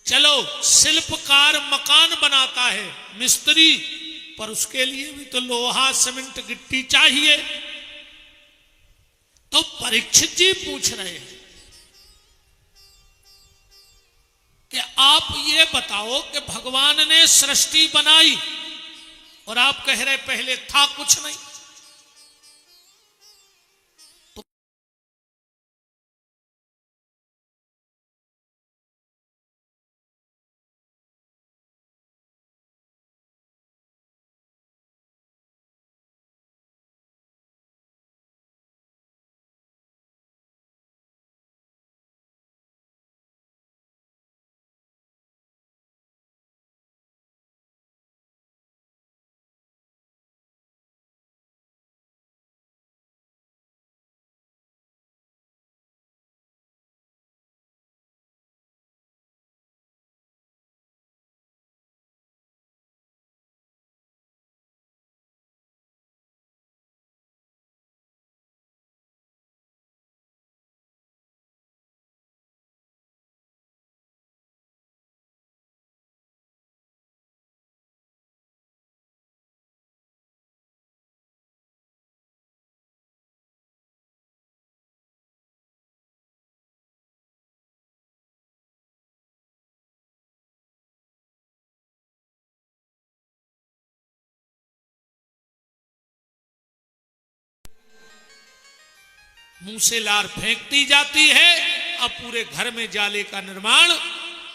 चलो शिल्पकार मकान बनाता है, मिस्त्री, पर उसके लिए भी तो लोहा सीमेंट गिट्टी चाहिए। तो परीक्षित जी पूछ रहे हैं कि आप ये बताओ कि भगवान ने सृष्टि बनाई और आप कह रहे पहले था कुछ नहीं। मुंह से लार फेंकती जाती है, अब पूरे घर में जाले का निर्माण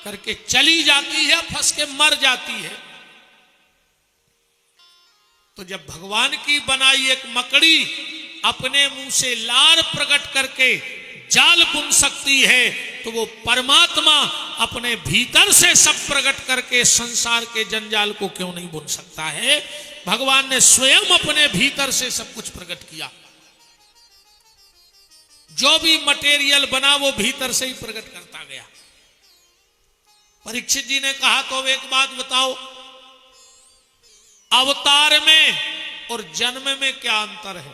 करके चली जाती है, फंस के मर जाती है। तो जब भगवान की बनाई एक मकड़ी अपने मुंह से लार प्रकट करके जाल बुन सकती है, तो वो परमात्मा अपने भीतर से सब प्रकट करके संसार के जंजाल को क्यों नहीं बुन सकता है। भगवान ने स्वयं अपने भीतर से सब कुछ प्रकट किया। जो भी मटेरियल बना वो भीतर से ही प्रकट करता गया। परीक्षित जी ने कहा तो अब एक बात बताओ, अवतार में और जन्म में क्या अंतर है?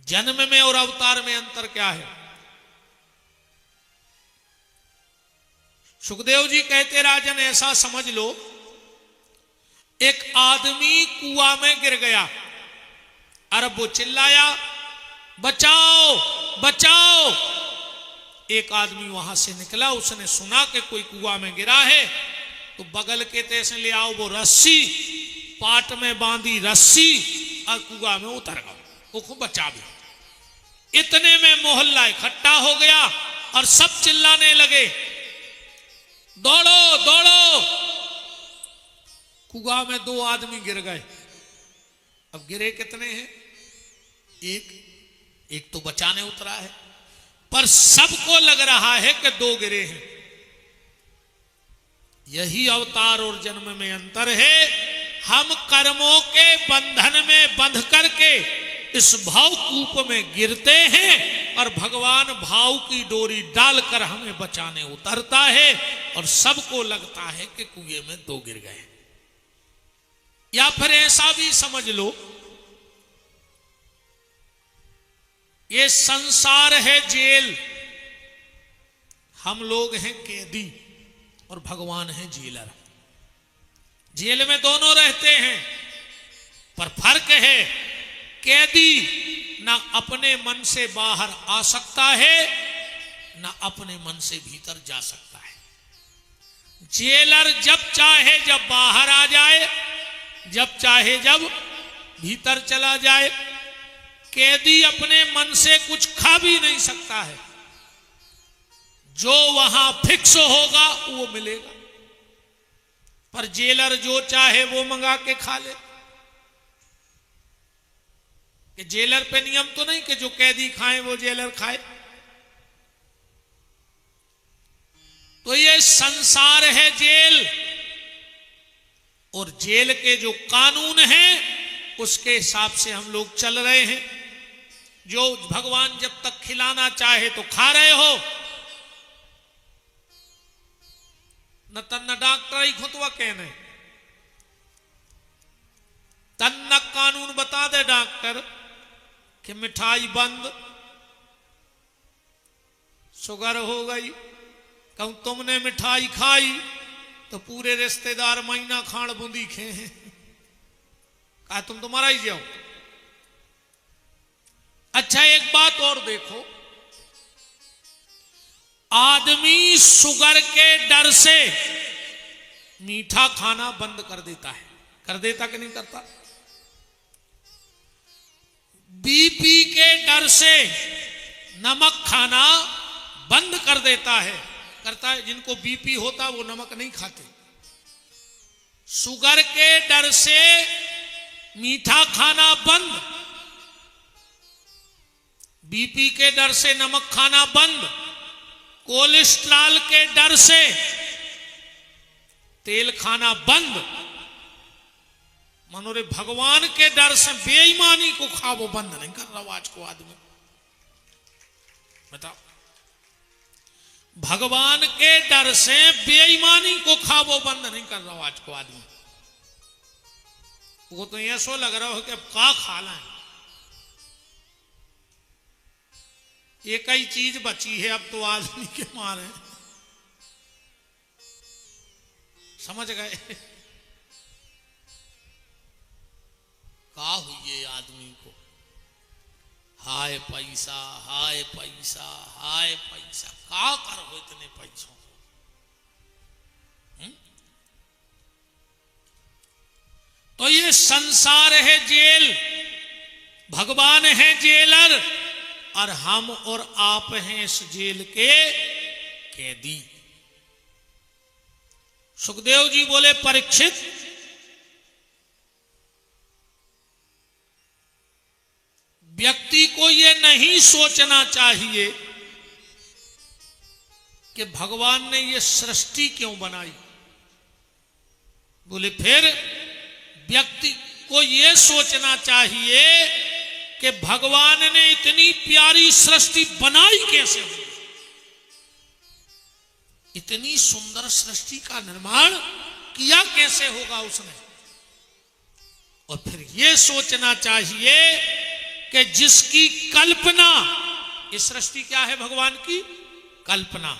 जन्म में और अवतार में अंतर क्या है? सुखदेव जी कहते राजन ऐसा समझ लो, एक आदमी कुआं में गिर गया, अरे वो चिल्लाया बचाओ बचाओ। एक आदमी वहां से निकला, उसने सुना कि कोई कुआं में गिरा है, तो बगल के तैसे ले आओ वो रस्सी, पाट में बांधी रस्सी और कुआं में उतर गया, वो बचा भी। इतने में मोहल्ला इकट्ठा हो गया और सब चिल्लाने लगे दौड़ो दौड़ो। कुआं में 2 आदमी गिर गए। अब गिरे कितने हैं? एक तो बचाने उतरा है, पर सबको लग रहा है कि 2 गिरे हैं। यही अवतार और जन्म में अंतर है। हम कर्मों के बंधन में बंध करके इस भाव कूप में गिरते हैं और भगवान भाव की डोरी डालकर हमें बचाने उतरता है, और सबको लगता है कि कुएं में 2 गिर गए। या फिर ऐसा भी समझ लो, ये संसार है जेल, हम लोग हैं कैदी और भगवान है जेलर। जेल में दोनों रहते हैं, पर फर्क है, कैदी ना अपने मन से बाहर आ सकता है, ना अपने मन से भीतर जा सकता है। जेलर जब चाहे जब बाहर आ जाए, जब चाहे जब भीतर चला जाए। कैदी अपने मन से कुछ खा भी नहीं सकता है, जो वहां फिक्स होगा वो मिलेगा, पर जेलर जो चाहे वो मंगा के खा ले। कि जेलर पे नियम तो नहीं कि जो कैदी खाए वो जेलर खाए। तो ये संसार है जेल, और जेल के जो कानून हैं उसके हिसाब से हम लोग चल रहे हैं। जो भगवान जब तक खिलाना चाहे तो खा रहे हो, न तन्न डॉक्टर ही खुतवा कहने, तन्न कानून बता दे डॉक्टर कि मिठाई बंद, शुगर हो गई, कहूं तुमने मिठाई खाई तो पूरे रिश्तेदार महीना खाण बूंदी खे हैं, कहा तुम तो मरा ही जाओ। अच्छा एक बात और देखो, आदमी शुगर के डर से मीठा खाना बंद कर देता है, कर देता कि नहीं करता? बीपी के डर से नमक खाना बंद कर देता है, करता है। जिनको बीपी होता वो नमक नहीं खाते। शुगर के डर से मीठा खाना बंद, बीपी के डर से नमक खाना बंद, कोलेस्ट्रॉल के डर से तेल खाना बंद, मनोरे भगवान के डर से बेईमानी को खा वो बंद नहीं कर रहा आज को आदमी। बताओ, भगवान के डर से बेईमानी को खा वो बंद नहीं कर रहा आज को आदमी। वो तो ऐसा लग रहा हो कि अब का खा लाए, एक ही चीज बची है अब तो आदमी के मारे, समझ गए? का हुई आदमी को, हाय पैसा हाय पैसा हाय पैसा, का करो इतने पैसों? तो ये संसार है जेल, भगवान है जेलर, और हम और आप हैं इस जेल के कैदी। सुखदेव जी बोले परीक्षित, व्यक्ति को यह नहीं सोचना चाहिए कि भगवान ने यह सृष्टि क्यों बनाई। बोले फिर व्यक्ति को यह सोचना चाहिए कि भगवान ने इतनी प्यारी सृष्टि बनाई कैसे, इतनी सुंदर सृष्टि का निर्माण किया कैसे होगा उसने। और फिर यह सोचना चाहिए कि जिसकी कल्पना, ये सृष्टि क्या है भगवान की? कल्पना।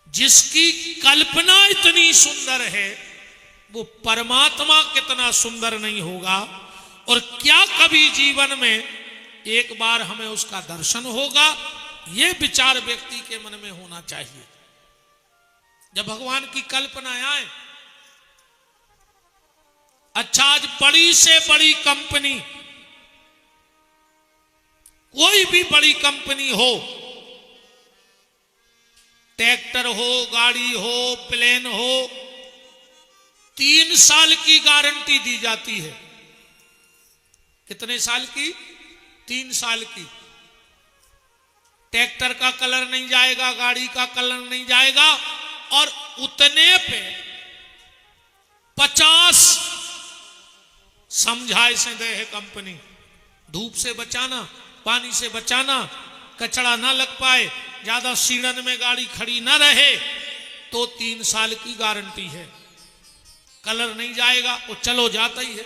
जिसकी कल्पना इतनी सुंदर है वो परमात्मा कितना सुंदर नहीं होगा। और क्या कभी जीवन में एक बार हमें उसका दर्शन होगा, यह विचार व्यक्ति के मन में होना चाहिए। जब भगवान की कल्पना आए, अच्छा आज बड़ी से बड़ी कंपनी, कोई भी बड़ी कंपनी हो, ट्रैक्टर हो, गाड़ी हो, प्लेन हो, 3 साल की गारंटी दी जाती है। कितने साल की? 3 साल की। ट्रैक्टर का कलर नहीं जाएगा, गाड़ी का कलर नहीं जाएगा, और उतने पे 50 समझाइशें दे है कंपनी। धूप से बचाना, पानी से बचाना, कचरा ना लग पाए, ज्यादा सीढ़न में गाड़ी खड़ी ना रहे, तो 3 साल की गारंटी है। कलर नहीं जाएगा, वो चलो जाता ही है।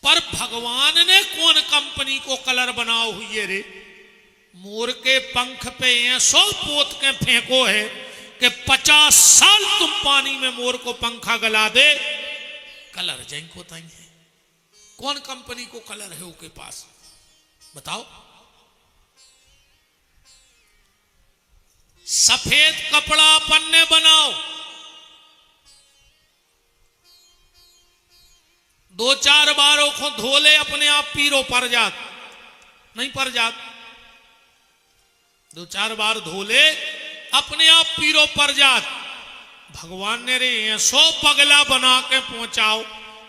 पर भगवान ने कौन कंपनी को कलर बनाओ हुई है रे? मोर के पंख पे ऐसो पोत के फेंको है कि 50 साल तुम पानी में मोर को पंखा गला दे, कलर जिनको तई है। कौन कंपनी को कलर है उसके पास? बताओ। सफेद कपड़ा पन्ने बनाओ, 2-4 बारों को धोले अपने आप पीरो पर जात, नहीं पर जात। 2-4 बार धोले अपने आप पीरो पर जात। भगवान ने रे ऐसो पगला बना के पहुंचाओ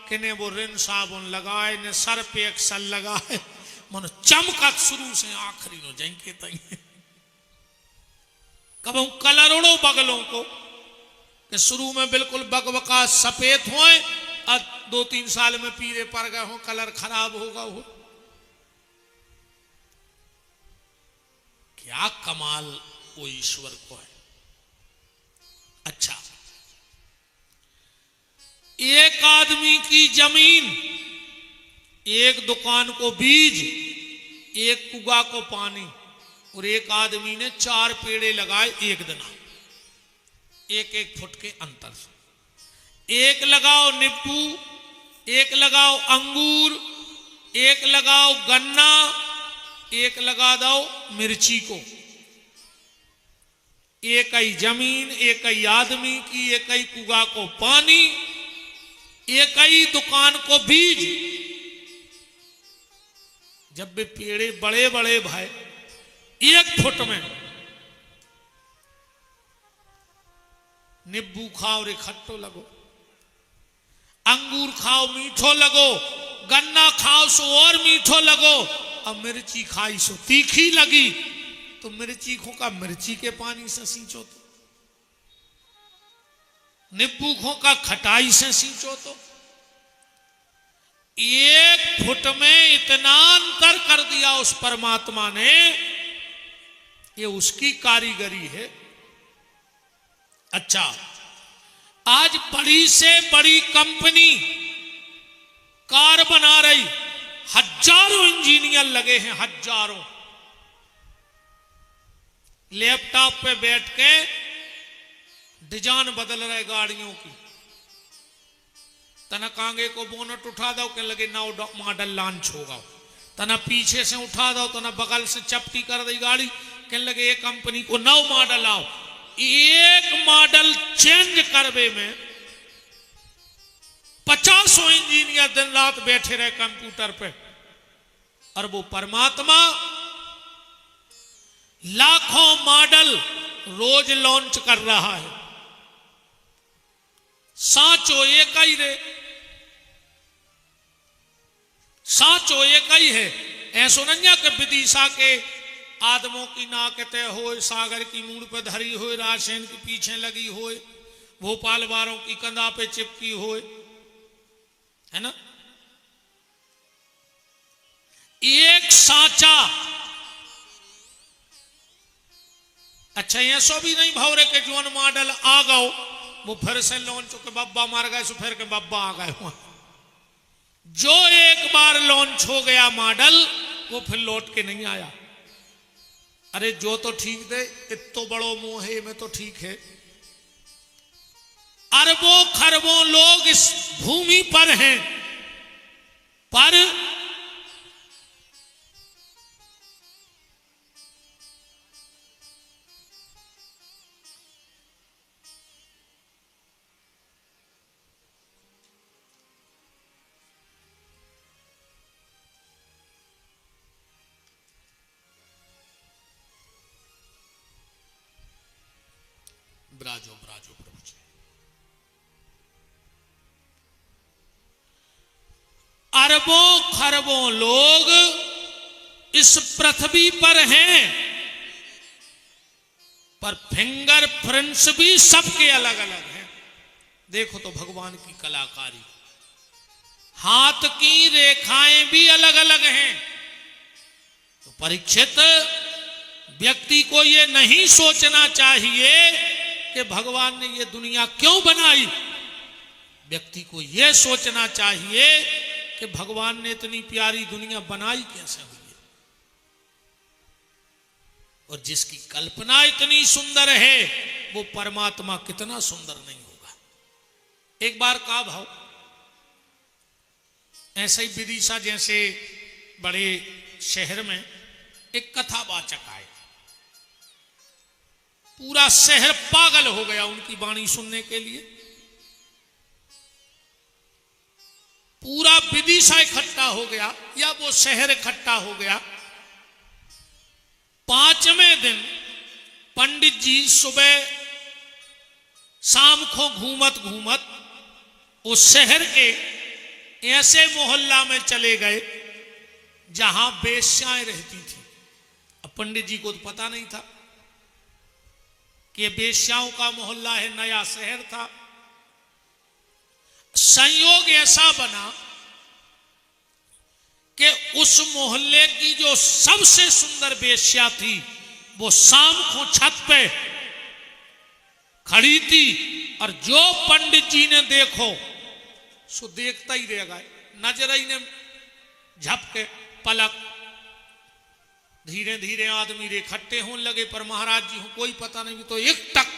कि ने वो रिन साबुन लगाए, ने सर पे एक्सल लगाए, मन चमका शुरू से आखिरी नो जाएंगे तई। कब कलर उड़ो बगलों को कि शुरू में बिल्कुल बकबका सफेद होए, और 2-3 साल में पीले पड़ गए हो, कलर खराब होगा हो। क्या कमाल वो ईश्वर को है। अच्छा, एक आदमी की जमीन, एक दुकान को बीज, एक कुआ को पानी, और एक आदमी ने 4 पेड़े लगाए एक दिन, 1-1 फुट के अंतर से। एक लगाओ नींबू, एक लगाओ अंगूर, एक लगाओ गन्ना, एक लगा दो मिर्ची को। एक ही जमीन, एक ही आदमी की, एक ही कुआ को पानी, एक ही दुकान को बीज। जब वे पेड़े बड़े बड़े भाई 1 फुट में, नींबू खाओ रे खट्टो लगो, अंगूर खाओ मीठो लगो, गन्ना खाओ सो और मीठो लगो, अब मिर्ची खाई सो तीखी लगी, तो मिर्ची खो का मिर्ची के पानी से सींचो, तो नींबू खो का खटाई से सींचो। तो 1 फुट में इतना अंतर कर दिया उस परमात्मा ने, ये उसकी कारीगरी है। अच्छा, आज बड़ी से बड़ी कंपनी कार बना रही, हजारों इंजीनियर लगे हैं, हजारों। लैपटॉप पे बैठ के डिजाइन बदल रहे गाड़ियों की। तना कांगे को बोनट उठा दो के लगे नौ मॉडल लॉन्च होगा, तना पीछे से उठा दो, तना बगल से चपटी कर दी गाड़ी, कहने लगे ये कंपनी को 9 मॉडल आओ। एक मॉडल चेंज करवे में 50 इंजीनियर दिन रात बैठे रहे कंप्यूटर पे, और वो परमात्मा लाखों मॉडल रोज लॉन्च कर रहा है। साचो एक ही रे, साचो एक ही है। ऐसो नन्या के विदिशा के आदमों की नाकते हो, सागर की मूड़ पे धरी हो, राशेन के पीछे लगी हो, भोपाल वालों की कंधा पे चिपकी हो, है ना। एक साचा। अच्छा, ये सो भी नहीं भाव रे के जोन मॉडल आ गओ वो फिर से लॉन्च के बब्बा मार गए, सो फिर के बब्बा आ गए हुआ। जो एक बार लॉन्च हो गया मॉडल, वो फिर लौट के नहीं आया। अरे जो तो ठीक दे, इतो बड़ो मोहे में तो ठीक है। अरबों खरबों लोग इस भूमि पर हैं, पर ब्राजो ब्राजो प्रभु जी। अरबों खरबों लोग इस पृथ्वी पर हैं, पर फिंगर प्रिंट्स भी सबके अलग अलग हैं। देखो तो भगवान की कलाकारी, हाथ की रेखाएं भी अलग अलग हैं। तो परीक्षित, व्यक्ति को यह नहीं सोचना चाहिए कि भगवान ने ये दुनिया क्यों बनाई। व्यक्ति को यह सोचना चाहिए कि भगवान ने इतनी प्यारी दुनिया बनाई कैसे हुई है, और जिसकी कल्पना इतनी सुंदर है वो परमात्मा कितना सुंदर नहीं होगा। एक बार का भाव ऐसे ही विदिशा जैसे बड़े शहर में एक कथावाचक आए, पूरा शहर पागल हो गया उनकी वाणी सुनने के लिए। पूरा विदिशा इकट्ठा हो गया, या वो शहर इकट्ठा हो गया। 5वें दिन पंडित जी सुबह शाम को घूमत घूमत उस शहर के ऐसे मोहल्ला में चले गए जहां वेश्याएं रहती थी। अब पंडित जी को तो पता नहीं था कि ये वेश्याओं का मोहल्ला है, नया शहर था। संयोग ऐसा बना कि उस मोहल्ले की जो सबसे सुंदर वेश्या थी वो शाम को छत पे खड़ी थी, और जो पंडित जी ने देखो सो देखता ही रह गए। नजर ही ने झपके पलक धीरे धीरे आदमी इकट्ठे होने लगे, पर महाराज जी को कोई पता नहीं, तो एक टक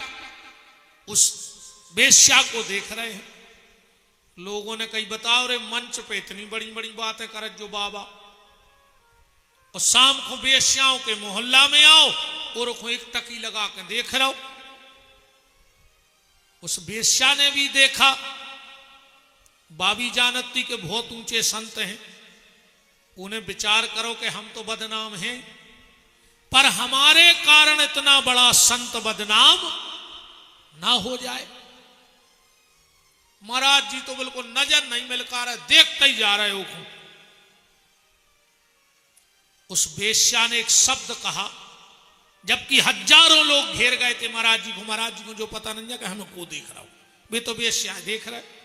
उस वेश्या को देख रहे हैं। लोगों ने कही बताओ रे, मंच पे इतनी बड़ी बड़ी बातें कर जो बाबा, और शाम को वेश्याओं के मोहल्ला में आओ और को एक टकी लगा के देख रहो। उस वेश्या ने भी देखा, बाबी जानती के बहुत ऊंचे संत हैं, उन्हें विचार करो कि हम तो बदनाम हैं, पर हमारे कारण इतना बड़ा संत बदनाम ना हो जाए। महाराज जी तो बिल्कुल नजर नहीं मिलका रहे, देखते ही जा रहे हो। उस वेश्या ने एक शब्द कहा, जबकि हजारों लोग घेर गए थे महाराज जी को। महाराज जी को जो पता नहीं कि हमें को देख रहा हूं, वे तो वेश्या देख रहे।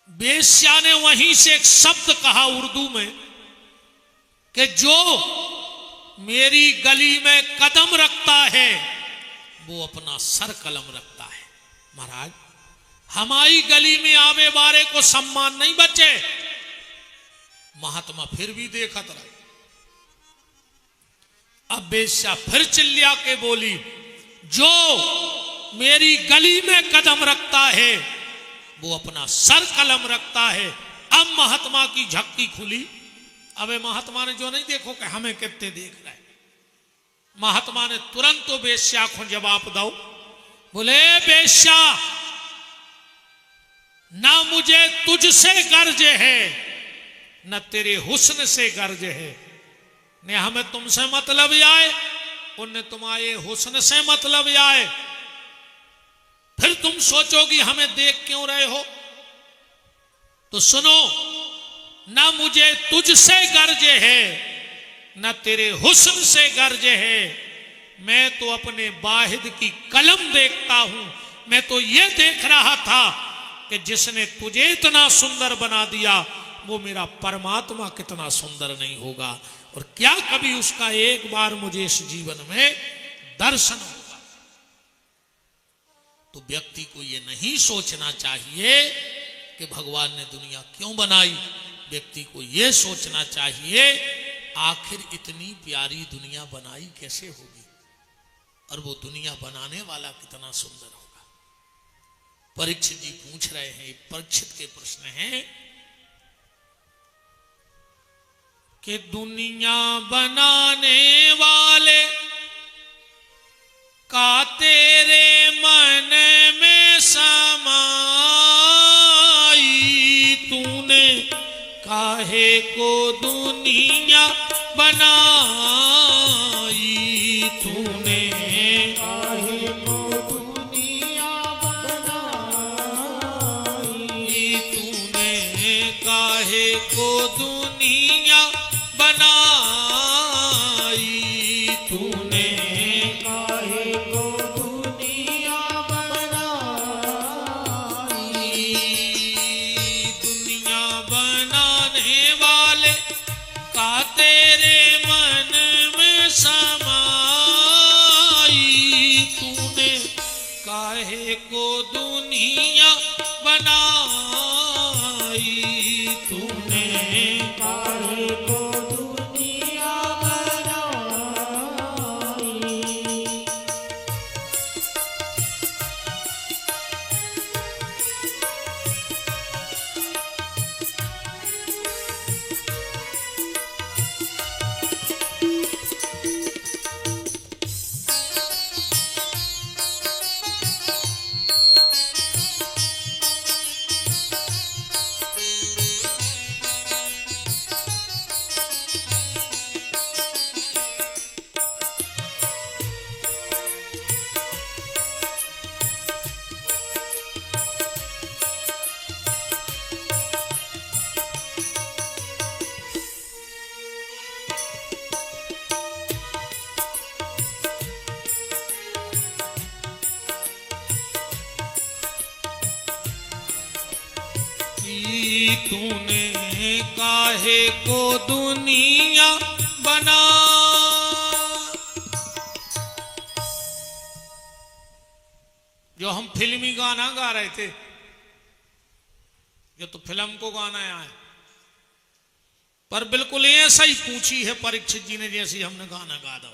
वेश्या ने वहीं से एक शब्द कहा उर्दू में कि जो मेरी गली में कदम रखता है वो अपना सर कलम रखता है। महाराज हमारी गली में आवे बारे को सम्मान नहीं बचे। महात्मा फिर भी देखत रहे। अब वेश्या फिर चिल्ला के बोली, जो मेरी गली में कदम रखता है वो अपना सर कलम रखता है। अब महात्मा की झक्की खुली। अबे महात्मा ने जो नहीं देखो कि हमें कितने देख रहे। महात्मा ने तुरंत तो वेश्या को जवाब दो, बोले वेश्या, ना मुझे तुझसे गर्ज है न तेरे हुस्न से गर्ज है। ने हमें तुमसे मतलब आए, उनने तुम्हारे हुस्न से मतलब आए। फिर तुम सोचोगी हमें देख क्यों रहे हो। तो सुनो, ना मुझे तुझसे गर्ज है न तेरे हुस्न से गर्ज है। मैं तो अपने वाहिद की कलम देखता हूं। मैं तो ये देख रहा था कि जिसने तुझे इतना सुंदर बना दिया वो मेरा परमात्मा कितना सुंदर नहीं होगा। और क्या कभी उसका एक बार मुझे इस जीवन में दर्शन होगा। तो व्यक्ति को ये नहीं सोचना चाहिए कि भगवान ने दुनिया क्यों बनाई। व्यक्ति को यह सोचना चाहिए आखिर इतनी प्यारी दुनिया बनाई कैसे होगी और वो दुनिया बनाने वाला कितना सुंदर होगा। परीक्षित जी पूछ रहे हैं, परीक्षित के प्रश्न हैं कि दुनिया बनाने वाले का तेरे मन में समाई, तूने काहे को दुनिया बनाई। तूने काहे को दुनिया बनाई, तूने काहे को दुनिया बनाई। तूने काहे को दुनिया बनाई। दुनिया बनाने वाले का तेरे मन में समाई, तूने काहे को दुनिया बनाई। तूने काहे को दुनिया बनाई। तूने काहे को दुनिया बना। जो हम फिल्मी गाना गा रहे थे, ये तो फिल्म को गाना आया है, पर बिल्कुल ऐसा ही पूछी है परीक्षित जी ने जैसी हमने गाना गा दो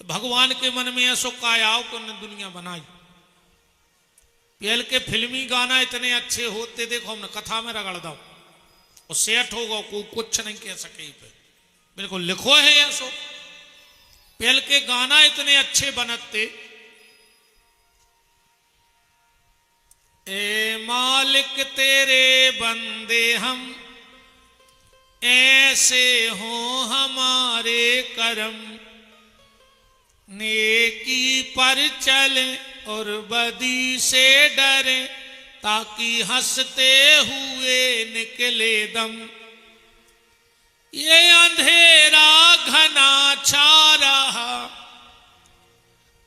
कि भगवान के मन में ऐसो कायाओ को न दुनिया बनाई। पहल के फिल्मी गाना इतने अच्छे होते, देखो हमने कथा में रगड़ दो और सेठ होगा को कुछ नहीं कह सके पे, बिल्कुल लिखो है ऐसो। पहल के गाना इतने अच्छे बनते, ए मालिक तेरे बंदे हम, ऐसे हो हमारे करम, नेकी पर चले और बदी से डरे, ताकि हंसते हुए निकले दम। ये अंधेरा घना छा रहा,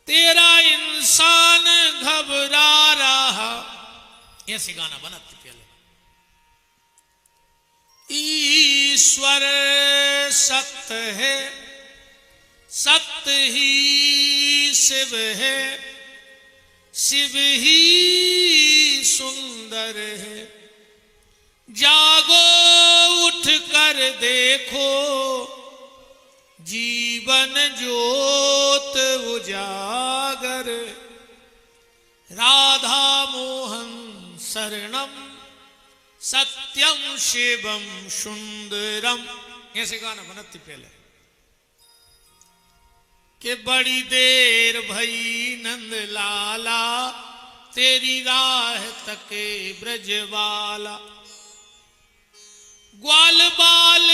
तेरा इंसान घबरा रहा। ऐसे गाना बनाते पहले। ईश्वर सत्य है, सत्य ही शिव है, शिव ही सुंदर है। जागो उठ कर देखो, जीवन ज्योत उजागर। राधा मोहन शरणम, सत्यम शिवम सुंदरम। ऐसे गाना बनती पहले कि बड़ी देर भई नंद लाला, तेरी राह तके ब्रजवाला। ग्वाल बाल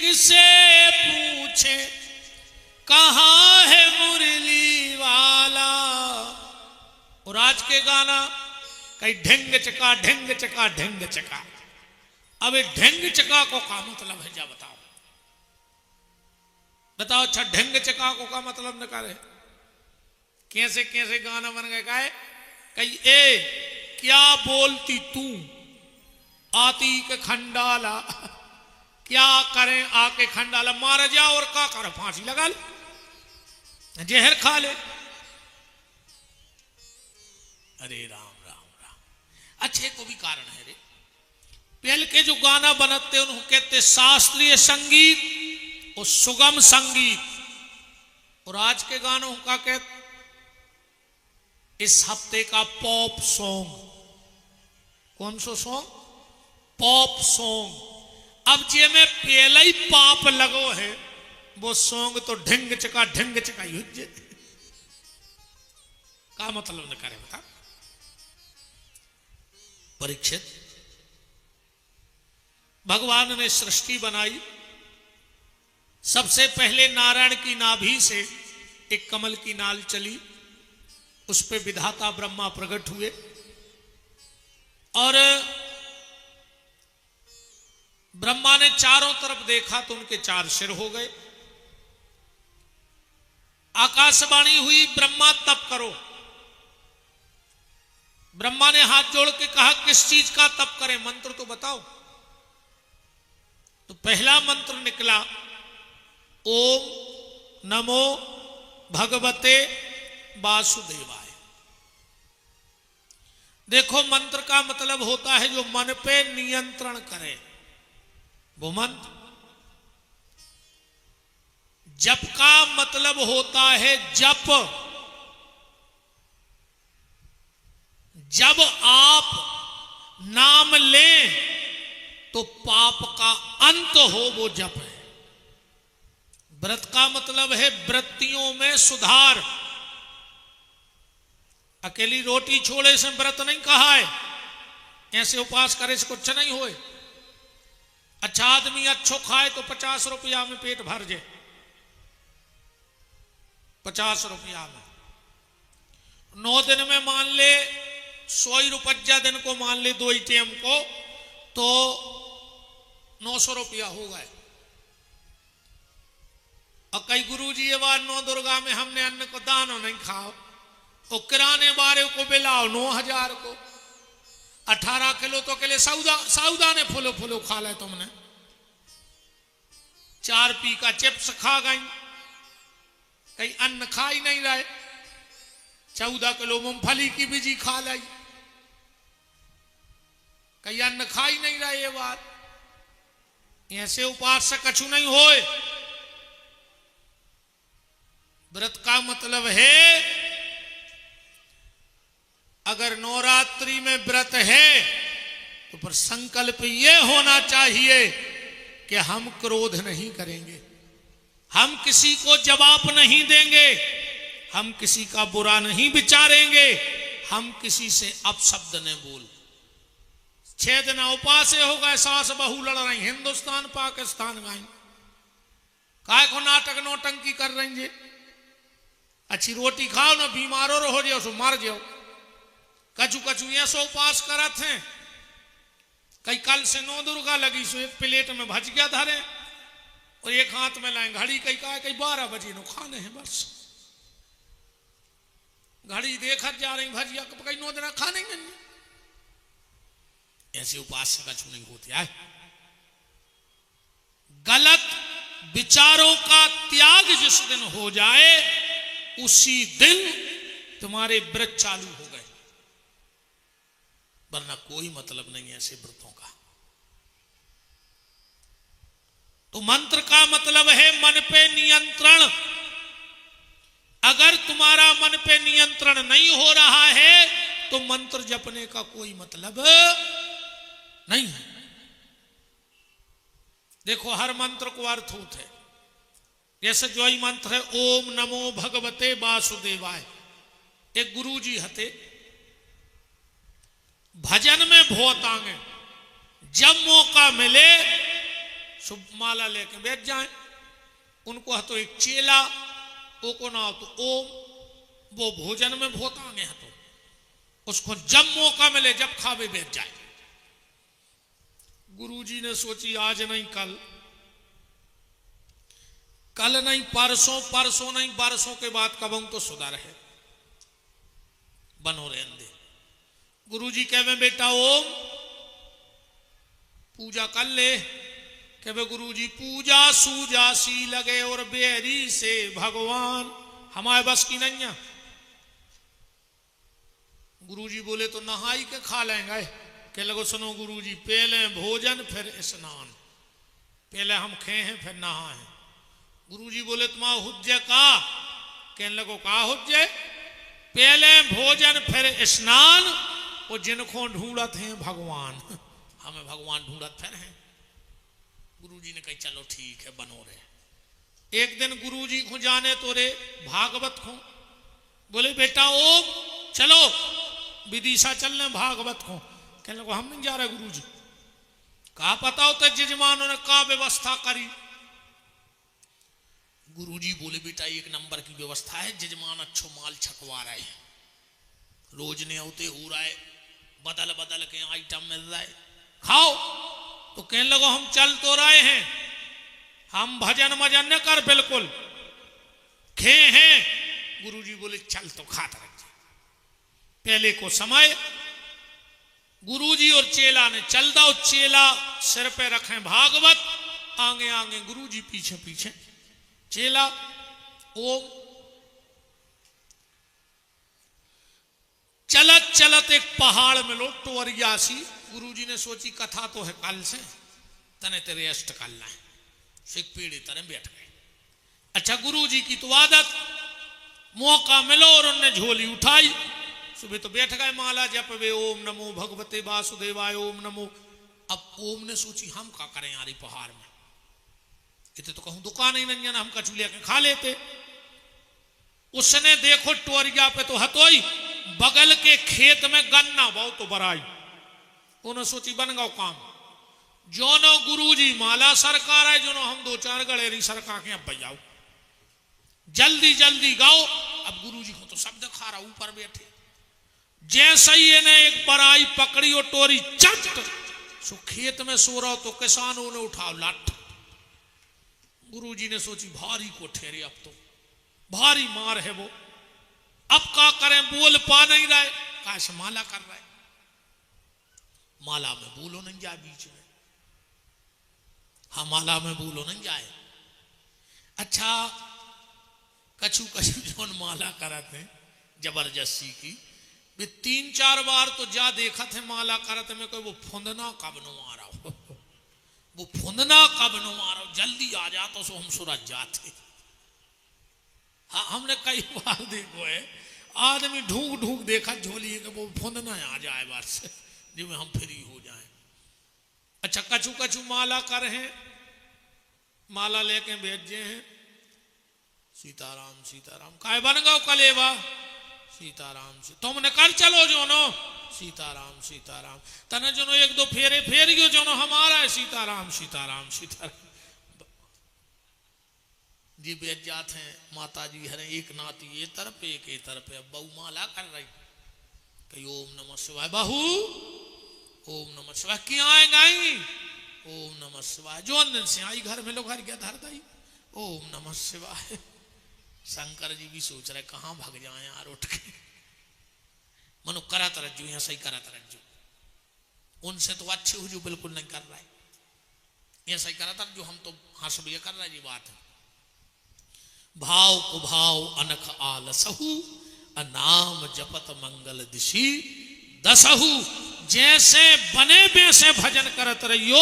किसे पूछे, कहाँ है मुरली वाला। और आज के गाना कहीं ढेंग चका ढेंग चका ढेंग चका। अब ढेंग चका को का मतलब है, जा बताओ बताओ। अच्छा ढेंग चका को का मतलब निकाले, कैसे कैसे गाना बन गए। का कही ए क्या बोलती तू, आती के खंडाला। क्या करें आके खंडाला, मार जा और का कर, फांसी लगा ले, जहर खा ले। अरे राम राम राम। अच्छे को भी कारण है रे। पहले के जो गाना बनाते उनको कहते शास्त्रीय संगीत और सुगम संगीत। और आज के गानों का कहते इस हफ्ते का पॉप सॉन्ग। कौन सा सॉन्ग? Pop song. अब जे में पहला ही पाप लगो है, वो सॉन्ग तो ढिंग चका ही हो जाए। का मतलब न करे बता। परीक्षित, भगवान ने सृष्टि बनाई। सबसे पहले नारायण की नाभि से एक कमल की नाल चली, उस पे विधाता ब्रह्मा प्रकट हुए। और ब्रह्मा ने चारों तरफ देखा तो उनके 4 सिर हो गए। आकाशवाणी हुई, ब्रह्मा तप करो। ब्रह्मा ने हाथ जोड़ के कहा किस चीज का तप करें, मंत्र तो बताओ। तो पहला मंत्र निकला, ओम नमो भगवते वासुदेवाय। देखो मंत्र का मतलब होता है जो मन पे नियंत्रण करे, वो मंत्र। जप का मतलब होता है जप। जब आप नाम लें तो पाप का अंत हो, वो जप है। व्रत का मतलब है वृत्तियों में सुधार। अकेली रोटी छोड़े से व्रत नहीं कहा है, ऐसे उपास करे से कुछ नहीं होए। अच्छा आदमी अच्छो खाए तो 50 रुपया में पेट भर जाए, 50 रुपया में। 9 दिन में मान ले 100 रुपया दिन को मान ले 2 टाइम को, तो 900 रुपया हो गए। और कई गुरुजी ये बार 9 दुर्गा में हमने अन्न को दानो नहीं खाओ, और किराने वाले को बिलाओ 9000 को। 18 किलो तो के लिए सऊदा ने फुलो फुलो खा ले तुमने। 4 पी का चिप्स खा गई, कहीं अन्न खा ही नहीं रहे। 14 किलो मूंगफली की बीजी खा लाई, कहीं अन्न खा ही नहीं रहे। ये बात ऐसे उपवास से कछु नहीं होए। व्रत का मतलब है, अगर नवरात्रि में व्रत है तो पर संकल्प ये होना चाहिए कि हम क्रोध नहीं करेंगे, हम किसी को जवाब नहीं देंगे, हम किसी का बुरा नहीं विचारेंगे, हम किसी से अपशब्द नहीं बोल। 6 दिन उपास हो गए, सास बहू लड़ रही, हिंदुस्तान पाकिस्तान गई, काय को नाटक नौटंकी कर रही है। अच्छी रोटी खाओ ना, बीमारो रहो जाओ सो मर जाओ। कछु कछु ऐसो उपास करत हैं, कई कल से 9 दुर्गा लगी सो एक प्लेट में भज गया धरे और एक हाथ में लाए घड़ी, कई कहा कई 12 बजे नो खाने हैं, बस घड़ी देखत जा रही भजिया कई 9 दिन खाने नहीं। ऐसे उपास से कछु नहीं होती है। गलत विचारों का त्याग जिस दिन हो जाए उसी दिन तुम्हारे व्रत चालू हो गए, वरना कोई मतलब नहीं है ऐसे व्रतों का। तो मंत्र का मतलब है मन पे नियंत्रण। अगर तुम्हारा मन पे नियंत्रण नहीं हो रहा है तो मंत्र जपने का कोई मतलब नहीं है। देखो हर मंत्र को अर्थ होता है। जैसे जो ही मंत्र है ओम नमो भगवते वासुदेवाय, एक गुरु जी हते भजन में बहुत आगे, जब मौका मिले शुभ माला लेके बैठ जाए। उनको तो एक चेला ओ को ना तो ओम, वो भोजन में बहुत आगे है, तो उसको जब मौका मिले जब खावे बैठ जाए। गुरुजी ने सोची आज नहीं कल, कल नहीं परसों, परसों नहीं बरसों के बाद कब तो सुधर है, बनो रहने दे। गुरुजी कहे बेटा ओम पूजा कर ले। कहे गुरुजी पूजा सूजा सी लगे और बेरी से भगवान हमारे बस की नहीं है। गुरुजी बोले तो नहाई के खा लेंगे। कह लगो सुनो गुरुजी, पहले भोजन फिर स्नान, पहले हम खे हैं फिर नहा हैं। गुरुजी बोले तुम्हारा हुज्जे का? कहने लगो का हुज्जे? पहले भोजन फिर स्नान, और जिनको ढूंढत हैं भगवान, हमें भगवान ढूंढत फिर हैं। गुरुजी ने कही चलो ठीक है बनो रहे। एक दिन गुरुजी को जाने तो रे भागवत को बोले बेटा ओम चलो विदिशा चलने भागवत को। कहने लगे हम नहीं जा रहे गुरुजी। कहा पता हो तो जजमानों ने का व्यवस्था करी। गुरुजी बोले बेटा एक नंबर की व्यवस्था है, जजमान अच्छो माल छकवा रहे हैं, रोज ने होते हो रहा है, बदल बदल के आइटम मिल रहा है, खाओ। तो कहने लगो हम चल तो रहे हैं, हम भजन मजन न कर, बिल्कुल खे हैं। गुरुजी बोले चल तो खाता रख। पहले को समय गुरुजी और चेला ने चल दो, चेला सिर पे रखे भागवत, आगे आगे गुरुजी पीछे पीछे चेला। ओम चलत चलत एक पहाड़ में लो टोरिया सी। गुरुजी ने सोची कथा तो है कल से, तने तेरे रेस्ट करना है, एक पीढ़ी तरह बैठ गए। अच्छा गुरुजी की तो आदत, मौका मिलो और उनने झोली उठाई, सुबह तो बैठ गए माला जप वे ओम नमो भगवते वासुदेवाय ओम नमो। अब ओम ने सोची हम क्या करें यार पहाड़ में, इतने तो कहूं दुकान ही नहीं है ना, हम कछु लेके खा लेते। उसने देखो टोरिया पे तो हतोई, बगल के खेत में गन्ना बहुत तो बराई। उन्होंने सोची बन गओ काम, जोनो गुरुजी माला सरकार है, जोनो हम 2-4 गड़ेरी सरका के अब जाओ जल्दी जल्दी गाओ। अब गुरुजी को तो शब्द खा रहा ऊपर बैठे, जैसे ही इन्हें एक बराई पकड़ी और टोरी चट सो खेत में सो रहा तो किसानों ने उठाओ लाठ। गुरुजी ने सोची भारी को ठहरे, अब तो भारी मार है वो, अब क्या करें, बोल पा नहीं रहे, काश माला कर रहे, माला में बोलो नहीं जाए बीच में, हाँ माला में बोलो नहीं जाए। अच्छा कछु कछु जोन माला करते हैं जबरदस्ती की, वे 3-4 बार तो जा देखा थे माला करते में कोई वो फुंदना कब नो आ रहा हो, वो फुंदना कब न मारो, जल्दी आ जा तो सो हम सूरज जाते। हाँ, हमने कई बार देखो है आदमी ढूंढ ढूंढ देखा झोली कि वो फुंदना आ जाए बस जिसमें हम फ्री हो जाए। अच्छा, कछु कछु माला कर हैं, माला लेके भेजे हैं, सीताराम सीताराम काय बन गो कलेवा, सीताराम से तुमने कर चलो जो नो, सीताराम सीताराम तने जो नो एक दो फेरे फेरियो जो नो हमारा है, सीताराम सीताराम सीताराम। जी बेच जाते हैं, माता जी हरे एक नाती ये तरफ एक ये तरफ है, बहू माला कर रही कही ओम नमः शिवाय, बहू ओम नमः शिवाय क्या आए गाई, ओम नमः शिवाय। जो दिन से आई घर में लोग घर क्या धर दई, ओम नमः शिवाय। शंकर जी भी सोच रहे कहां भाग जाए यार उठ के, मनो करा तरज्जू यहाँ सही करा तरज्जू, उनसे तो अच्छे हो जो बिल्कुल नहीं कर रहा है, ये सही करा तरज्जू, हम तो हंस भी कर रहा है। जी बात है भाव कुभाव अनख आलसहु, अनाम जपत मंगल दिशी दसहु। जैसे बने वैसे भजन करत रहियो,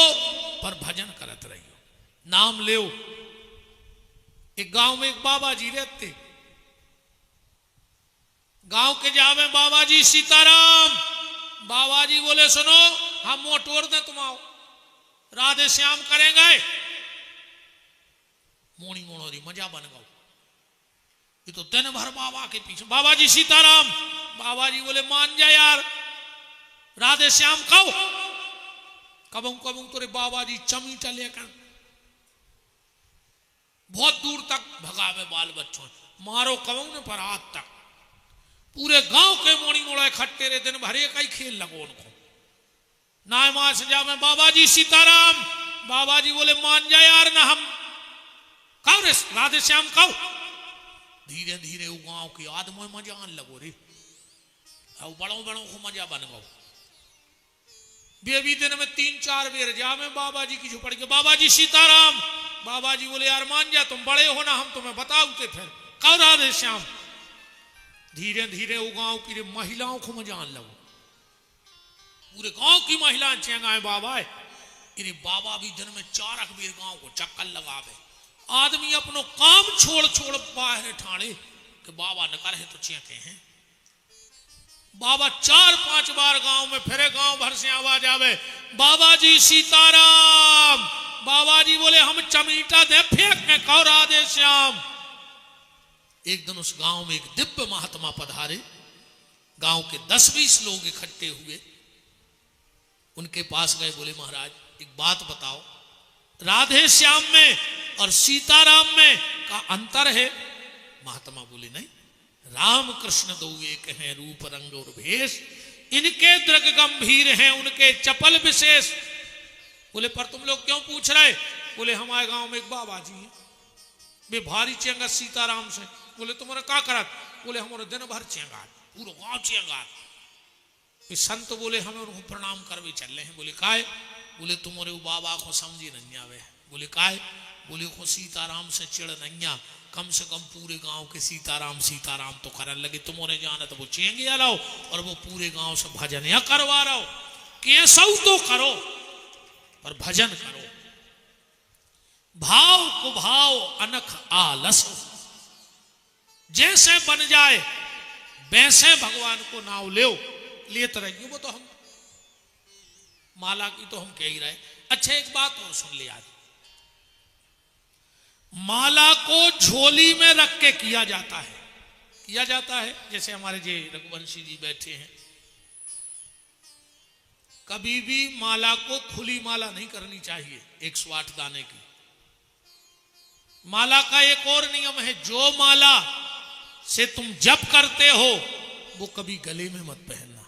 पर भजन करत रहियो, नाम ले। एक गांव में एक बाबा जी रहते, गांव के जावे बाबा जी सीताराम। बाबा जी बोले सुनो हम मोटोर दे, तुम आओ राधे श्याम करेंगे, मोनी मोनोरी मजा बन गो। ये तो दिन भर बाबा के पीछे, बाबा जी सीताराम। बाबा जी बोले मान जा यार, राधे श्याम खाओ। कबू कबू तोरे बाबा जी चमीटा लेकर बहुत दूर तक भगावे बाल बच्चों, मारो कबू ने पर आज तक पूरे गांव के मोड़ी मोड़ा इकट्ठे रहे, दिन भर एक ही खेल लगो उनको। ना मां से जा मैं बाबा जी सीताराम। बाबा जी बोले मान जा यार ना, हम खाओ रे राधे श्याम खाओ। धीरे धीरे वो गांव के आदमी मजा आने लगो रे, बड़ों बड़ों को मजा बन गो। बेबी दिन में 3-4 बेर जा मैं बाबा जी की झुपड़ के, बाबा जी सीताराम। बाबा जी बोले यार मान जा, तुम बड़े हो ना, हम तुम्हें बताओते फिर कब राधे श्याम। धीरे धीरे वो गांव की महिलाओं को मजा आने लगो, पूरे गांव की महिलाएं चेंगाए बाबा है। इन्हें बाबा भी दिन में 4 बेर गांव को चक्कर लगावे। आदमी अपनो काम छोड़ छोड़ बाहर ठाणे कि बाबा न करे तो चेके हैं। बाबा 4-5 बार गांव में फिरे, गांव भर से आवाज आवे बाबा जी सीताराम। बाबा जी बोले हम चमीटा दे फेंक के कहो राधे श्याम। एक दिन उस गांव में एक दिव्य महात्मा पधारे, गांव के 10-20 लोग इकट्ठे हुए, उनके पास गए, बोले महाराज एक बात बताओ, राधे श्याम में और सीताराम में का अंतर है? महात्मा बोले नहीं, राम कृष्ण दो एक हैं, रूप रंग और भेष, इनके दृग गंभीर हैं, उनके चपल विशेष। बोले पर तुम लोग क्यों पूछ रहे? बोले हमारे गांव में एक बाबा जी हैं, वे भारी चेंगा सीताराम से। बोले तुम्हारा क्या करत? बोले हमारे दिन भर चेंगा, पूरा गांव चेंगा। संत बोले हमें उनको प्रणाम करवे चल रहे हैं। बोले काय? बोले तुम्हारे बाबा को समझी नहीं आवे। बोले काय? बोले को सीताराम से चिड़ नहीं आ, कम से कम पूरे गांव के सीताराम सीताराम तो करने लगे, तुम्हारे जाना तो वो चेंगे लाओ और वो पूरे गांव से भजन या करवा रहा हो, कैसा तो करो पर भजन करो। भाव को भाव अनख आलस, जैसे बन जाए वैसे भगवान को नाव ले लेते रहिए। वो तो हम माला की तो हम कह ही रहे। अच्छा एक बात और सुन लिया, माला को झोली में रख के किया जाता है। जैसे हमारे जी रघुवंशी जी बैठे हैं, कभी भी माला को खुली माला नहीं करनी चाहिए 108 दाने की। माला का एक और नियम है, जो माला से तुम जप करते हो वो कभी गले में मत पहनना,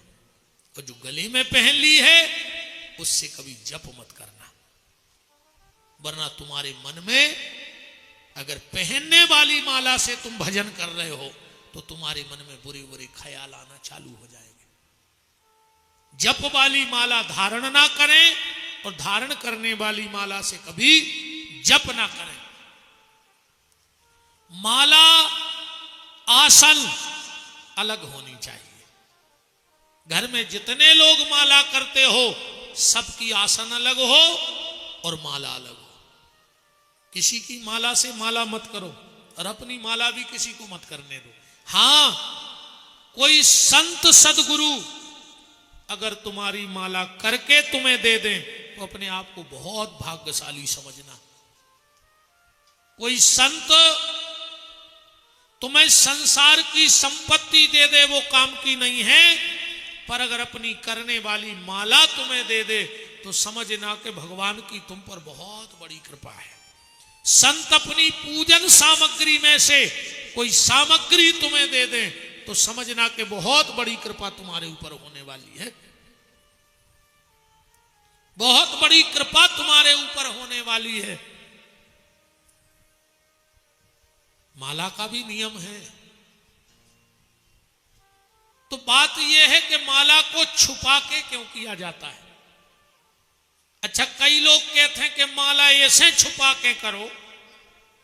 और जो गले में पहन ली है उससे कभी जप मत करना, वरना तुम्हारे मन में अगर पहनने वाली माला से तुम भजन कर रहे हो तो तुम्हारे मन में बुरे बुरे ख्याल आना चालू हो जाएंगे। जप वाली माला धारण ना करें और धारण करने वाली माला से कभी जप ना करें। माला आसन अलग होनी चाहिए। घर में जितने लोग माला करते हो सबकी आसन अलग हो और माला अलग हो। किसी की माला से माला मत करो और अपनी माला भी किसी को मत करने दो। हां, कोई संत सदगुरु अगर तुम्हारी माला करके तुम्हें दे दें तो अपने आप को बहुत भाग्यशाली समझना। कोई संत तुम्हें संसार की संपत्ति दे दे वो काम की नहीं है, पर अगर अपनी करने वाली माला तुम्हें दे दे तो समझना कि भगवान की तुम पर बहुत बड़ी कृपा है। संत अपनी पूजन सामग्री में से कोई सामग्री तुम्हें दे दे तो समझना कि बहुत बड़ी कृपा तुम्हारे ऊपर होने वाली है। बहुत बड़ी कृपा तुम्हारे ऊपर होने वाली है। माला का भी नियम है। तो बात यह है कि माला को छुपा के क्यों किया जाता है। अच्छा, कई लोग कहते हैं कि माला ऐसे छुपा के करो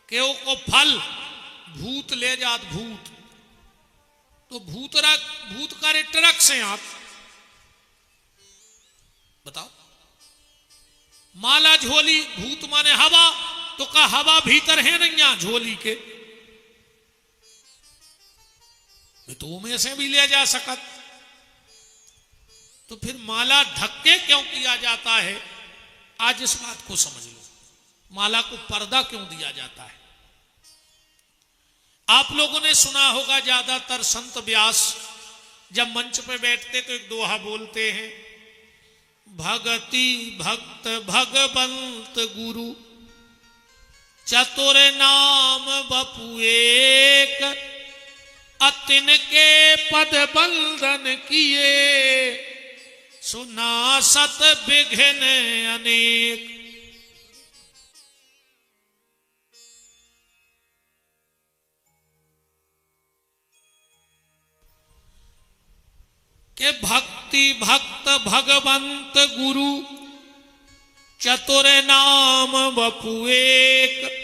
कि वो को फल भूत ले जात। भूत तो भूत करे ट्रक से आप बताओ। माला झोली, भूत माने हवा, तो का हवा भीतर है नहीं यहां झोली के, तो में से भी ले जा सकत। तो फिर माला ढक के क्यों किया जाता है, आज इस बात को समझ लो। माला को पर्दा क्यों दिया जाता है। आप लोगों ने सुना होगा, ज्यादातर संत व्यास जब मंच पे बैठते तो एक दोहा बोलते हैं, भगति भक्त भगवंत गुरु चतुर नाम बपु एक, अतिन के पद बंधन किए सुना सत विघ्न अनेक। के भक्ति भक्त भगवंत गुरु चतुर नाम बपु एक,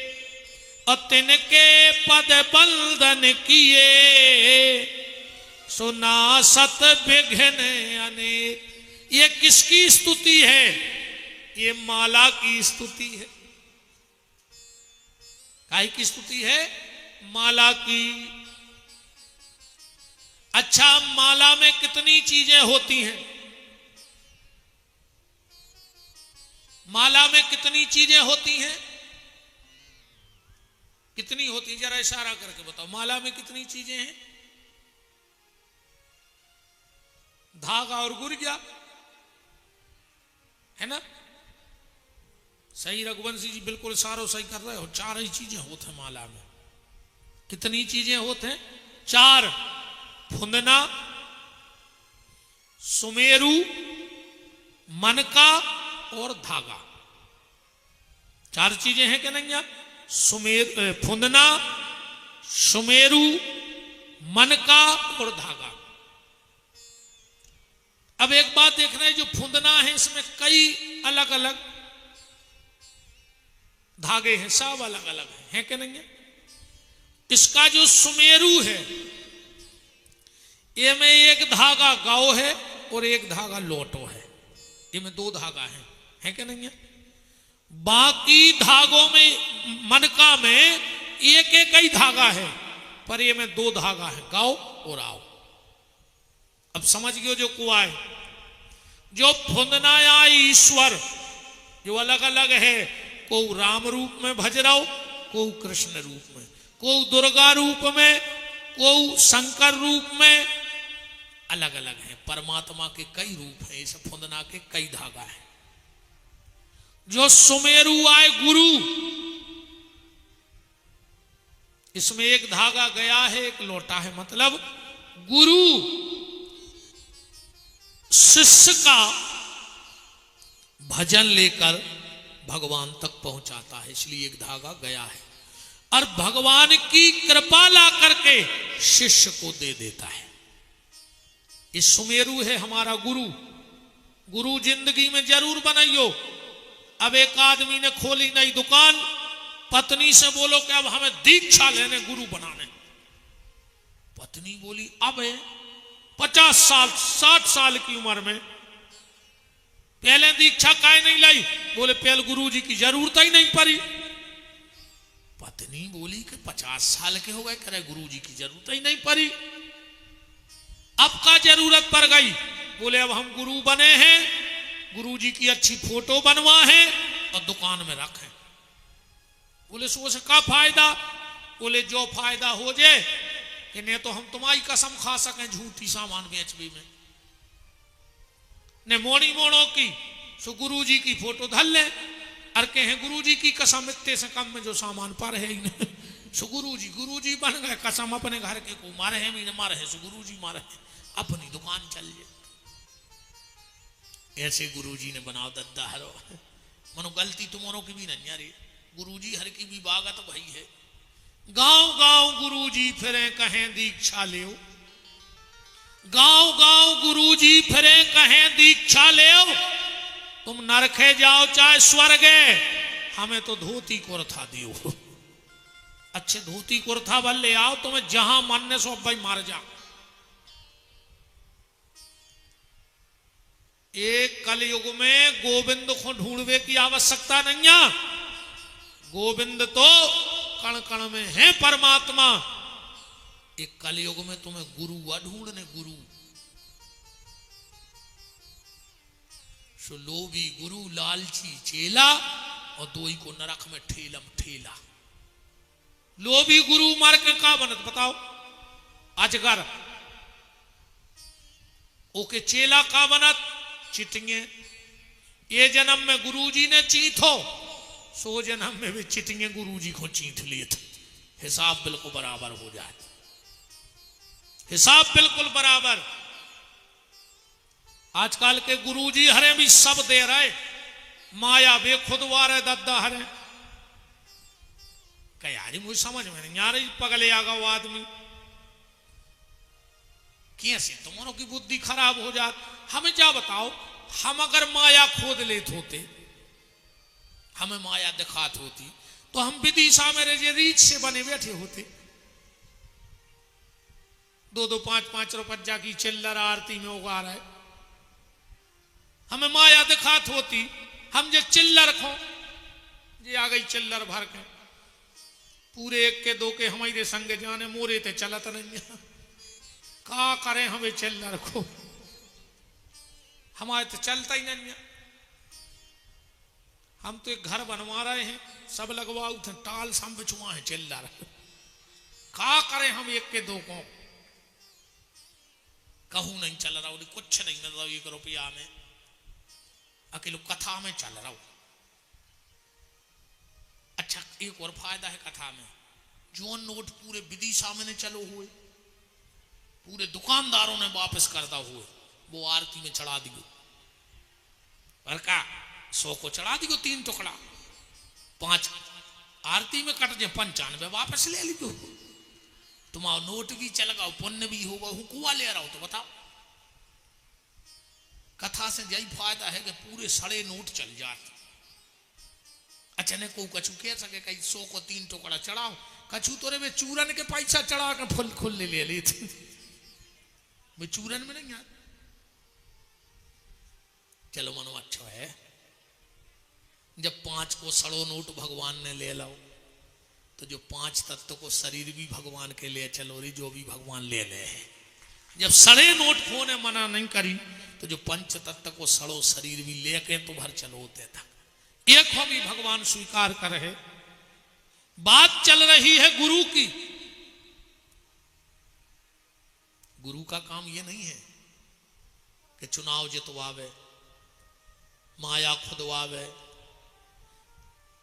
अतिन के पद बंधन किए सुना सत विघ्न अनेक। ये किसकी स्तुति है, ये माला की स्तुति है। काहे की स्तुति है, माला की। अच्छा, माला में कितनी चीजें होती हैं, माला में कितनी चीजें होती हैं, कितनी होती हैं, जरा इशारा करके बताओ। माला में कितनी चीजें हैं, धागा और गुर्जा है ना। सही, रघुवंशी जी बिल्कुल सारो सही कर रहे हो। चार ही चीजें होते हैं माला में। कितनी चीजें होते हैं, चार। फुंदना, सुमेरु, मनका और धागा। चार चीजें हैं क्या नहीं। फुंदना, सुमेरु, मनका और धागा। अब एक बात देखना है, जो फुंदना है इसमें कई अलग अलग धागे हैं, सब अलग अलग हैं क्या नहीं है। इसका जो सुमेरु है ये में एक धागा गाओ है और एक धागा लोटो है। ये में दो धागा है क्या नहीं है। बाकी धागों में, मनका में एक एक ही धागा है, पर ये में दो धागा है, गाओ और आओ। अब समझ गयो जो कुआ है। जो फुंदनाया ईश्वर जो अलग अलग है, को राम रूप में भज रहो, को कृष्ण रूप में, को दुर्गा रूप में, को शंकर रूप में, अलग अलग है। परमात्मा के कई रूप हैं, इस फुंदना के कई धागा है। जो सुमेरु आए गुरु, इसमें एक धागा गया है, एक लौटा है। मतलब गुरु शिष्य का भजन लेकर भगवान तक पहुंचाता है, इसलिए एक धागा गया है। और भगवान की कृपा ला करके शिष्य को दे देता है। ये सुमेरु है हमारा गुरु। गुरु जिंदगी में जरूर बनाइयो। अब एक आदमी ने खोली नई दुकान, पत्नी से बोलो कि अब हमें दीक्षा लेने गुरु बनाने। पत्नी बोली अब है 50 साल 60 साल की उम्र में, पहले दीक्षा काहे नहीं लाई। बोले पहले गुरुजी की जरूरत ही नहीं पड़ी। पत्नी बोली कि 50 साल के हो गए, करे गुरुजी की जरूरत ही नहीं पड़ी, अब का जरूरत पड़ गई। बोले अब हम गुरु बने हैं, गुरुजी की अच्छी फोटो बनवा है और दुकान में रखें। बोले सो से का फायदा? बोले जो फायदा हो जाए कि नहीं तो हम तुम्हारी कसम खा सकें झूठी सामान बेचबी में, ने मोड़ी मोड़ो की सो गुरुजी की फोटो धर ले और कहें गुरुजी की कसम इतने से कम में जो सामान पर है ही नहीं, सो गुरुजी बन गए, कसम अपने घर के को मारे है मीने मारे है, सो गुरुजी मारे है, अपनी दुकान चल जाए। ऐसे गुरुजी ने बनाओ दद्दा हरो, मनो गलती तुम्हारों की भी नहीं यारी, गुरुजी हर की भी बागत भाई है। गांव गांव गुरुजी फिरे कहें दीक्षा ले, गांव गांव गुरुजी फिरे कहें दीक्षा ले, तुम नरखे जाओ चाहे स्वर्गे, हमें तो धोती कुर्ता दियो, अच्छे धोती कुर्ता बल ले आओ, तुम्हें जहां मन ने सो भाई मार जा। एक कलयुग में गोविंद को ढूंढने की आवश्यकता नहीं है, गोविंद तो कण कण में है परमात्मा। एक कलयुग में तुम्हें गुरु ढूंढने, गुरु सो लोभी गुरु लालची चेला, और दोई को नरक में ठेलम ठेला। लोभी गुरु मार के का बनत बताओ? अजगर। ओके चेला का बनत? चिटिंगे। ये जन्म में गुरुजी ने चीथो, सो जन्म में भी चिटिंगे गुरुजी को चीथ लिए थे। हिसाब बिल्कुल बराबर हो जाए, हिसाब बिल्कुल बराबर। आजकल के गुरुजी हरे भी सब दे रहे, माया बे खुद वारे दद्दा हरे। यारी मुझे समझ में नहीं आ रही, पगले आगा वो आदमी कैसे तुम्हारों की बुद्धि खराब हो जात। हमें क्या बताओ, हम अगर माया खोद लेते होते, हमें माया दिखात होती, तो हम विदिशा में रीच से बने बैठे होते। 2-2, 5-5 रुपया की चिल्लर आरती में उगा रहे, हमें माया दिखात होती, हम जो चिल्लर खो, ये आ गई चिल्लर भर के, पूरे 1 के 2 के हमारे संग जाने मोरे ते चलत नहीं, का करें हमें चिल्लर को, हमारे तो चलता ही नहीं है। हम तो एक घर बनवा रहे हैं, सब लगवाऊ थे टाल सम बिछुआ है चिल्लर, का करें हम 1 के 2 को, कहूं नहीं चल रहा, कुछ नहीं मिल रहा 1 रुपया में, अकेले कथा में चल रहा हूं। अच्छा एक और फायदा है कथा में, जो नोट पूरे विदिशा में चलो हुए, पूरे दुकानदारों ने वापस करता हुए, वो आरती में चढ़ा दियो, पर का 100 को चढ़ा दियो 3 टुकड़ा, 5 आरती में कट जाए, 95 वापस ले लीजिए, तुम्हारा नोट भी चल गया, पुण्य भी होगा, हूं कुआ ले रहा हो तो बताओ। कथा से यही फायदा है कि पूरे सड़े नोट चल जाते। अच्छा ने को कछु कह सके कहीं 100 को 3 टुकड़ा चढ़ाओ, कछु तो रे वे चूरन के पैसा चढ़ा कर फुल खुल ले लेते, वे चूरन में नहीं आते। चलो मनो अच्छा है, जब 5 को सड़ो नोट भगवान ने ले लो, तो जो 5 तत्व को शरीर भी भगवान के लिए चलो रही, जो भी भगवान ले ले है। जब सड़े नोट खोने मना नहीं करी, तो जो 5 तत्व को सड़ो शरीर भी लेके तो भर चलो होते था, एक हो भी भगवान स्वीकार कर रहे। बात चल रही है गुरु की। गुरु का काम ये नहीं है कि चुनाव जितवावे, माया खुदवावे।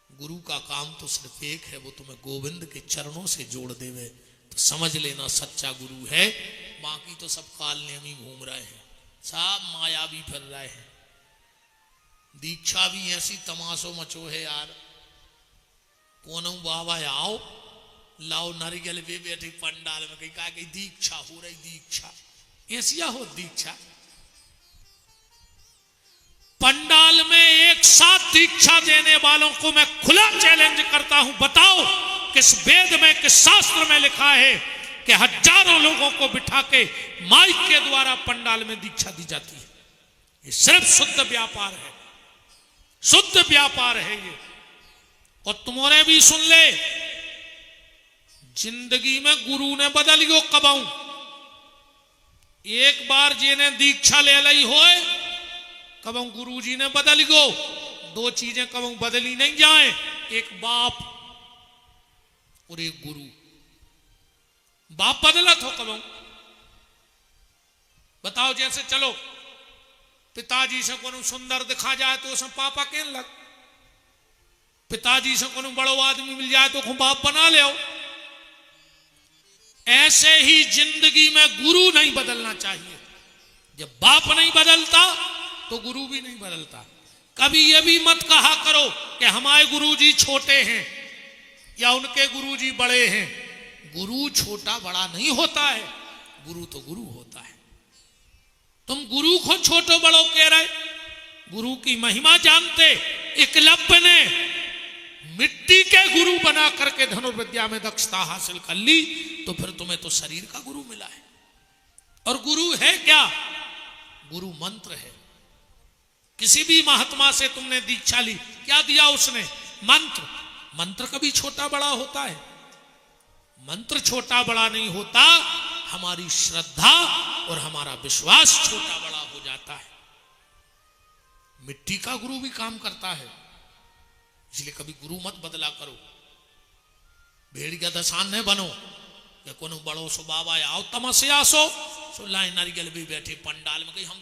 गुरु का काम तो सिर्फ एक है, वो तुम्हें गोविंद के चरणों से जोड़ देवे, तो समझ लेना सच्चा गुरु है। बाकी तो सब काल नेमी घूम रहे हैं, सब माया भी फिर रहे हैं। दीक्षा भी ऐसी तमाशो मचो है यार, कोनू बाबा आओ लाओ नारियल वे बैठे पंडाल में, कहीं कहा कि दीक्षा हो रही, दीक्षा ऐसिया हो दीक्षा। पंडाल में एक साथ दीक्षा देने वालों को मैं खुला चैलेंज करता हूं, बताओ किस वेद में, किस शास्त्र में लिखा है कि हजारों लोगों को बिठा के माइक के द्वारा पंडाल में दीक्षा दी जाती है? ये सिर्फ शुद्ध व्यापार है, शुद्ध व्यापार है ये। और तुम्हारे भी सुन ले, जिंदगी में गुरु ने बदलियो कबाऊ। एक बार जिन्हें दीक्षा ले लई होए कबाऊ गुरु जी ने बदल गो। दो चीजें कबाऊ बदली नहीं जाए, एक बाप और एक गुरु। बाप बदला तो कबाऊ। बताओ, जैसे चलो पिताजी से कोनो सुंदर दिखा जाए तो उसमें पापा कहने लग, पिताजी से कोनो बड़ो आदमी मिल जाए तो खूब बाप बना ले। ऐसे ही जिंदगी में गुरु नहीं बदलना चाहिए। जब बाप नहीं बदलता तो गुरु भी नहीं बदलता। कभी यह भी मत कहा करो कि हमारे गुरुजी छोटे हैं या उनके गुरुजी बड़े हैं। गुरु छोटा बड़ा नहीं होता है, गुरु तो गुरु होता है। तुम गुरु को छोटो बड़ो कह रहे, गुरु की महिमा जानते। एकलव्य ने मिट्टी के गुरु बना करके धनुर्विद्या में दक्षता हासिल कर ली, तो फिर तुम्हें तो शरीर का गुरु मिला है। और गुरु है क्या? गुरु मंत्र है। किसी भी महात्मा से तुमने दीक्षा ली, क्या दिया उसने? मंत्र। मंत्र कभी छोटा बड़ा होता है? मंत्र छोटा बड़ा नहीं होता, हमारी श्रद्धा और हमारा विश्वास छोटा बड़ा हो जाता है। मिट्टी का गुरु भी काम करता है, इसलिए कभी गुरु मत बदला करो। भेड़िया दसान न बनो या कोनो बड़ो सो बाबा आओ तमस्या सो लाए नारियल भी बैठे पंडाल में, कहीं हम